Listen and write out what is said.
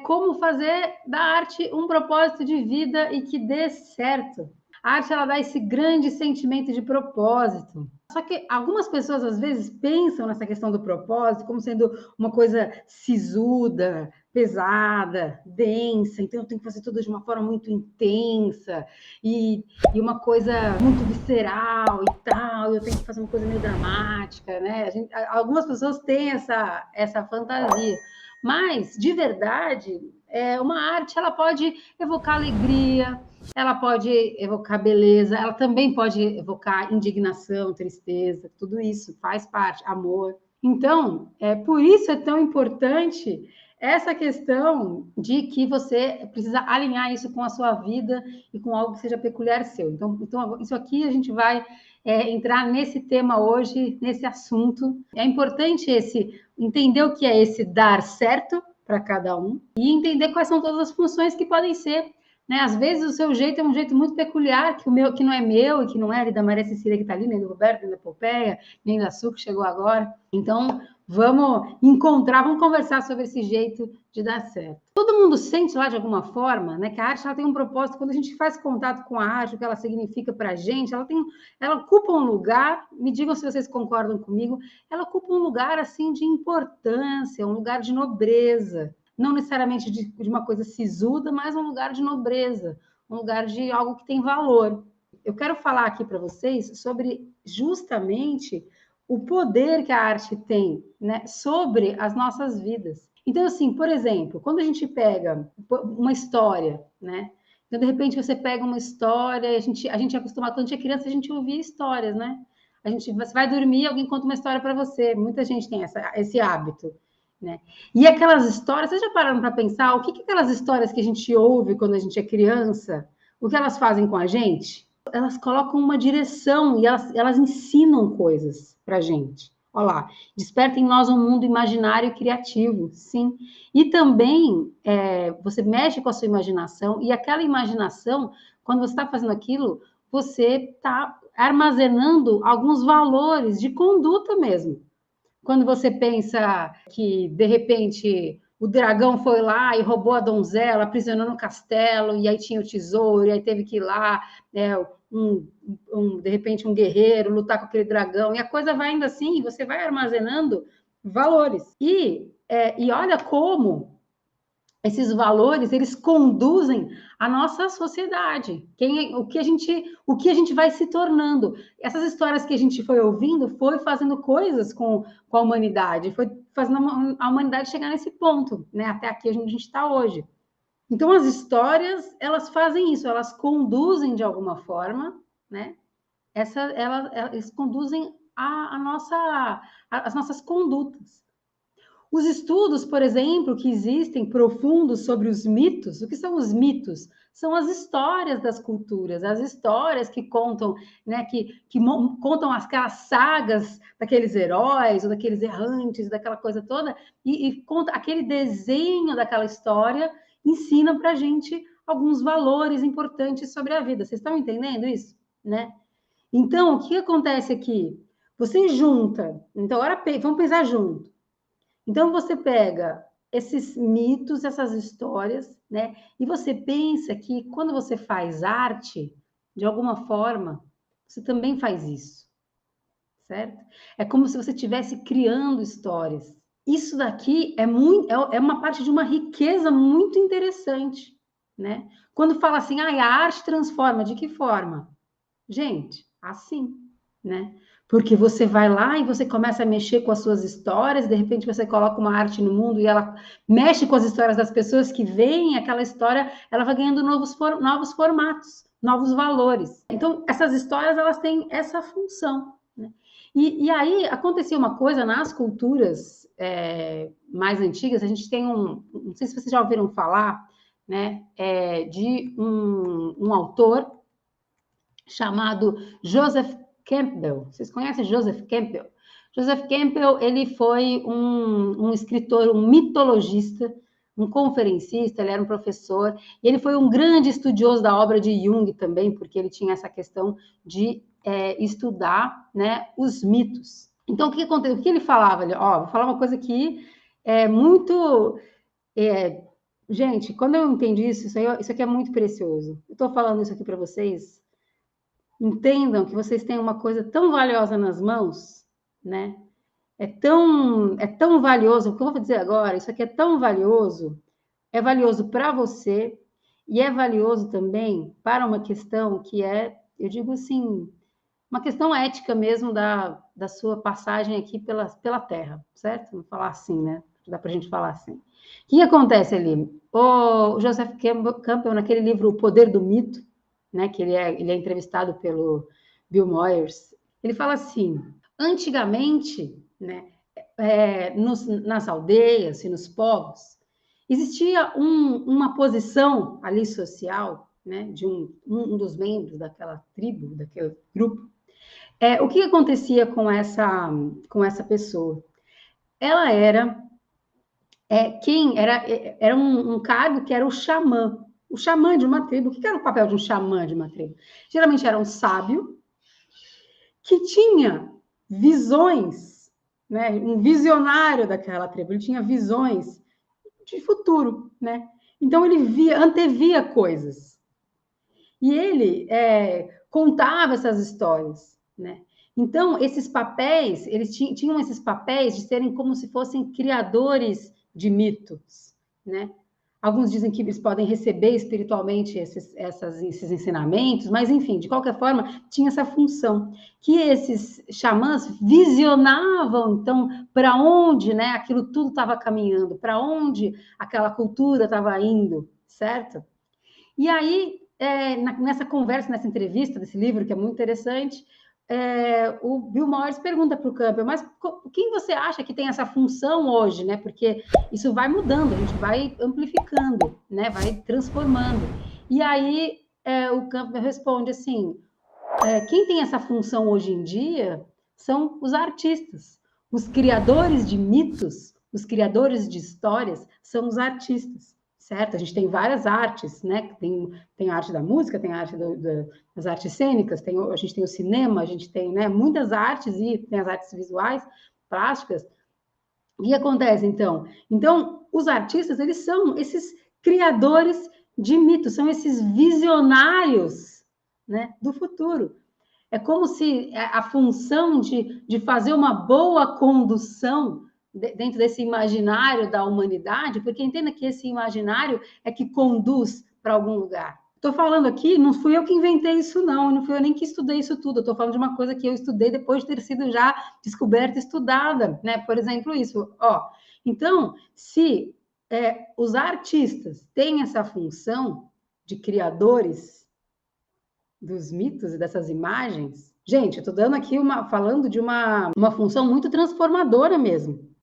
Como fazer da arte um propósito de vida e que dê certo. A arte, ela dá esse grande sentimento de propósito. Só que algumas pessoas, às vezes, pensam nessa questão do propósito como sendo uma coisa sisuda, pesada, densa, então eu tenho que fazer tudo de uma forma muito intensa e uma coisa muito visceral e tal, eu tenho que fazer uma coisa meio dramática, né? Algumas pessoas têm essa fantasia. Mas, de verdade, uma arte ela pode evocar alegria, ela pode evocar beleza, ela também pode evocar indignação, tristeza, tudo isso faz parte, amor. Então, por isso é tão importante essa questão de que você precisa alinhar isso com a sua vida e com algo que seja peculiar seu. Então isso aqui a gente vai entrar nesse tema hoje, nesse assunto. É importante entender o que é esse dar certo para cada um e entender quais são todas as funções que podem ser. Né? Às vezes o seu jeito é um jeito muito peculiar, que não é meu e que não é da Maria Cecília que está ali, nem do Roberto, nem da Popeia, nem da Su que chegou agora. Então, vamos conversar sobre esse jeito de dar certo. Todo mundo sente lá de alguma forma, né, que a arte ela tem um propósito. Quando a gente faz contato com a arte, o que ela significa para a gente, ela ocupa um lugar, me digam se vocês concordam comigo, ela ocupa um lugar assim de importância, um lugar de nobreza, não necessariamente de uma coisa sisuda, mas um lugar de nobreza, um lugar de algo que tem valor. Eu quero falar aqui para vocês sobre justamente o poder que a arte tem, né, sobre as nossas vidas. Então, assim, por exemplo, quando a gente pega uma história, né? Então, de repente, você pega uma história, a gente é acostumado, quando a gente é criança, a gente ouvia histórias, né? Você vai dormir, alguém conta uma história para você. Muita gente tem esse hábito, né? E aquelas histórias, vocês já pararam para pensar o que aquelas histórias que a gente ouve quando a gente é criança, o que elas fazem com a gente? Elas colocam uma direção e elas ensinam coisas para a gente. Olha lá, desperta em nós um mundo imaginário e criativo, sim. E também você mexe com a sua imaginação e aquela imaginação, quando você está fazendo aquilo, você está armazenando alguns valores de conduta mesmo. Quando você pensa que, de repente, o dragão foi lá e roubou a donzela, aprisionou no castelo, e aí tinha o tesouro, e aí teve que ir lá, de repente, um guerreiro lutar com aquele dragão, e a coisa vai indo assim, e você vai armazenando valores. E olha como esses valores, eles conduzem a nossa sociedade. O que a gente vai se tornando. Essas histórias que a gente foi ouvindo foi fazendo coisas com a humanidade, foi fazendo a humanidade chegar nesse ponto, né? Até aqui onde a gente está hoje. Então, as histórias, elas fazem isso, elas conduzem de alguma forma, né? Elas conduzem as nossas condutas. Os estudos, por exemplo, que existem profundos sobre os mitos, o que são os mitos? São as histórias das culturas, as histórias que contam, né, que contam aquelas sagas daqueles heróis, ou daqueles errantes, daquela coisa toda, e conta aquele desenho daquela história, ensina para a gente alguns valores importantes sobre a vida. Vocês estão entendendo isso? Né? Então, o que acontece aqui? Você junta, então agora vamos pensar junto. Então, você pega esses mitos, essas histórias, né? E você pensa que quando você faz arte, de alguma forma, você também faz isso, certo? É como se você estivesse criando histórias. Isso daqui é uma parte de uma riqueza muito interessante, né? Quando fala assim, a arte transforma, de que forma? Gente, assim, né? Porque você vai lá e você começa a mexer com as suas histórias, de repente você coloca uma arte no mundo e ela mexe com as histórias das pessoas que veem aquela história, ela vai ganhando novos formatos, novos valores. Então, essas histórias, elas têm essa função, né? E aí, acontecia uma coisa nas culturas mais antigas, a gente tem não sei se vocês já ouviram falar, né, de um autor chamado Joseph Campbell. Vocês conhecem Joseph Campbell? Joseph Campbell, ele foi um escritor, um mitologista, um conferencista, ele era um professor, e ele foi um grande estudioso da obra de Jung também, porque ele tinha essa questão de estudar, né, os mitos. Então, o que aconteceu? O que ele falava? Vou falar uma coisa que é muito Gente, quando eu entendi isso, isso aqui é muito precioso. Eu estou falando isso aqui para vocês. Entendam que vocês têm uma coisa tão valiosa nas mãos, né? É tão valioso. O que eu vou dizer agora, isso aqui é valioso para você e é valioso também para uma questão que é, eu digo assim, uma questão ética mesmo da sua passagem aqui pela Terra, certo? Vou falar assim, né? Dá para a gente falar assim. O que acontece ali? O Joseph Campbell, naquele livro O Poder do Mito, né, que ele é entrevistado pelo Bill Moyers, ele fala assim: antigamente, né, nas aldeias e nos povos, existia uma posição ali social, né, de um dos membros daquela tribo, daquele grupo. O que acontecia com essa pessoa? Ela era quem era um cargo que era o xamã de uma tribo. O que era o papel de um xamã de uma tribo? Geralmente era um sábio que tinha visões, né? Um visionário daquela tribo. Ele tinha visões de futuro, né? Então ele antevia coisas e ele contava essas histórias, né? Então esses papéis, eles tinham esses papéis de serem como se fossem criadores de mitos, né? Alguns dizem que eles podem receber espiritualmente esses ensinamentos, mas enfim, de qualquer forma, tinha essa função que esses xamãs visionavam, então, para onde, né, aquilo tudo estava caminhando, para onde aquela cultura estava indo, certo? E aí, nessa conversa, nessa entrevista desse livro, que é muito interessante, o Bill Moyers pergunta para o Campbell, mas quem você acha que tem essa função hoje, né? Porque isso vai mudando, a gente vai amplificando, né? Vai transformando. E aí o Campbell responde assim: quem tem essa função hoje em dia são os artistas, os criadores de mitos, os criadores de histórias são os artistas, certo? A gente tem várias artes, né? Tem a arte da música, tem a arte das artes cênicas, a gente tem o cinema, a gente tem, né, muitas artes e tem as artes visuais, plásticas. O que acontece, então? Então, os artistas, eles são esses criadores de mitos, são esses visionários, né, do futuro. É como se a função de fazer uma boa condução dentro desse imaginário da humanidade, porque entenda que esse imaginário é que conduz para algum lugar. Estou falando aqui, não fui eu que inventei isso, não fui eu nem que estudei isso tudo, estou falando de uma coisa que eu estudei depois de ter sido já descoberta, estudada, né? Por exemplo, isso. Ó, então, se os artistas têm essa função de criadores dos mitos e dessas imagens. Gente, eu estou dando aqui falando de uma função muito transformadora mesmo.